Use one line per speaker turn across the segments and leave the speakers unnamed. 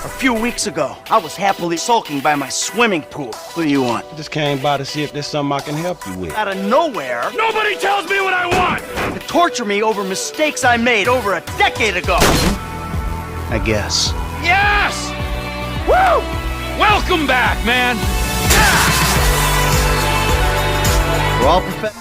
A few weeks ago, I was happily sulking by my swimming pool. What do you want?
Just came by to see if there's something I can help you with.
Out of nowhere,
Nobody tells me what I want!
to torture me over mistakes I made over a decade ago. I guess.
Yes! Woo! Welcome back, man!
We're all perfect.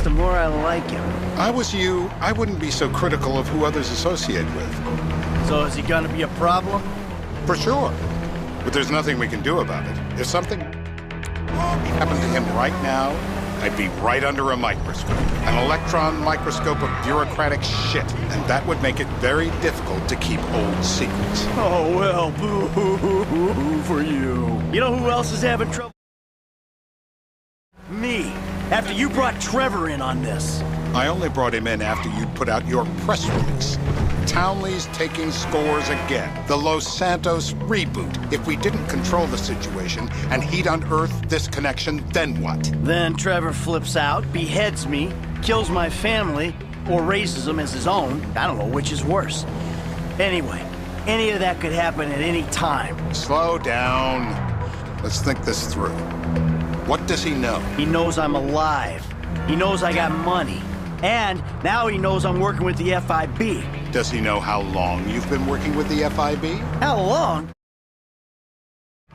The more I like him.
I was you, I wouldn't be so critical of who others associate with.
So is he gonna be a problem?
For sure. But there's nothing we can do about it. If something happened to him right now, I'd be right under a microscope. An electron microscope of bureaucratic shit. And that would make it very difficult to keep old secrets.
Oh, well, boo-hoo-hoo-hoo for you. You know who else is having trouble? Me. After you brought Trevor in on this.
I only brought him in after you'd put out your press release. Townley's taking scores again. The Los Santos reboot. If we didn't control the situation and he'd unearthed this connection, then what?
Then Trevor flips out, beheads me, kills my family, or raises them as his own. I don't know which is worse. Anyway, any of that could happen at any time.
Slow down. Let's think this through. What does he know?
He knows I'm alive. He knows I got money. And now he knows I'm working with the FIB.
Does he know how long you've been working with the FIB?
How long?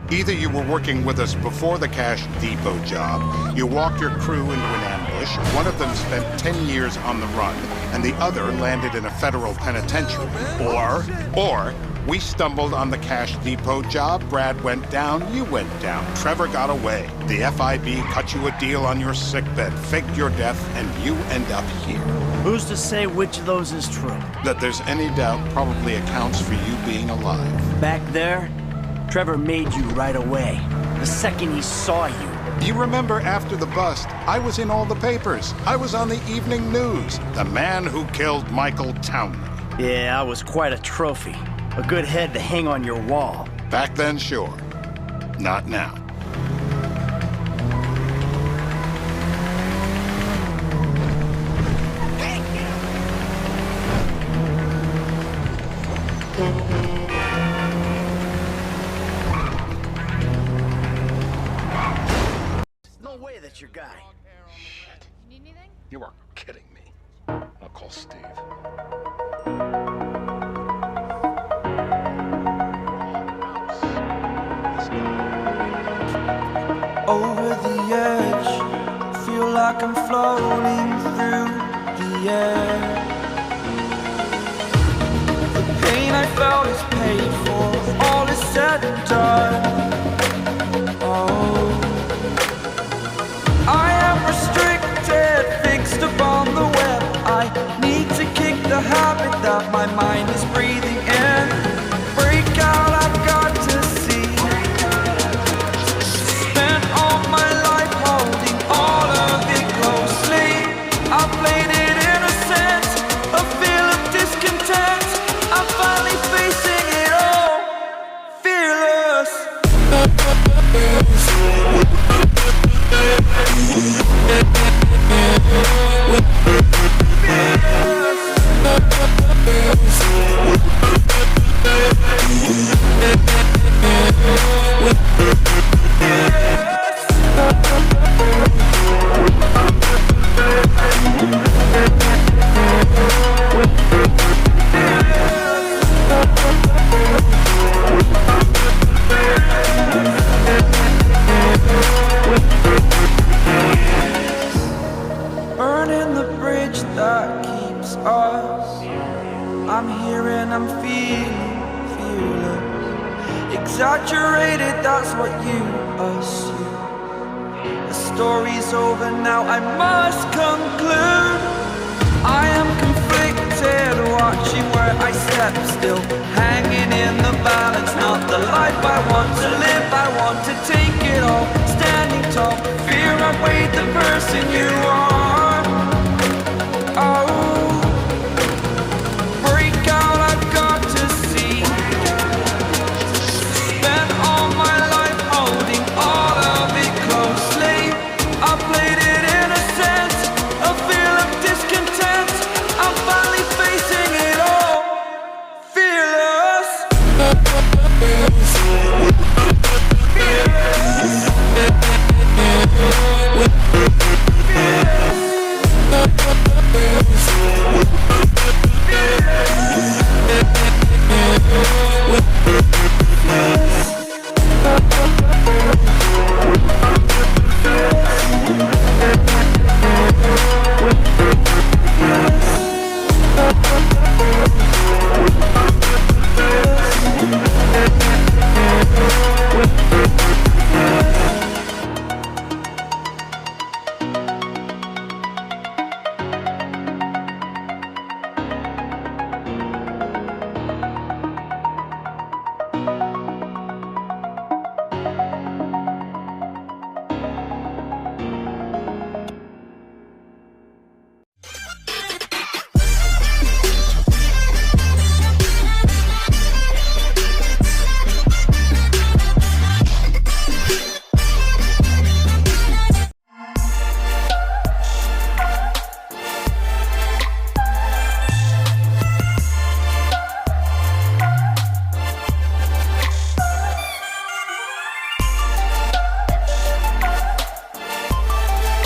Either you were working with us before the Cash Depot job, you walked your crew into an ambush, one of them spent 10 years on the run, and the other landed in a federal penitentiary. Or we stumbled on the Cash Depot job, Brad went down, you went down, Trevor got away. The FIB cut you a deal on your sickbed, faked your death, and you end up here.
Who's to say which of those is true?
That there's any doubt probably accounts for you being alive.
Back there, Trevor made you right away. The second he saw you.
You remember after the bust, I was in all the papers. I was on the evening news. The man who killed Michael Townley.
Yeah, I was quite a trophy. A good head to hang on your wall.
Back then, sure. Not now.
No way that's your guy.
Shit.
Need anything?
You are kidding me. I'll call Steve.
Over the edge, feel like I'm floating through the air. The pain I felt is paid for, all is said and done. Oh, I am restricted, fixed upon the web. I need to kick the habit that my mind is breathing in. Break out, I've got to see. Spent all my life holding all of it closely. I played it innocent, a feel of discontent. I'm finally facing it all, fearless. Burning the bridge that keeps us. I'm here and I'm feeling fearless. Exaggerated, that's what you assume. The story's over now, I must conclude. I am conflicted, watching where I step still, hanging in the balance. Not the life I want to live, I want to take it all. Standing tall, fear I weighed the person you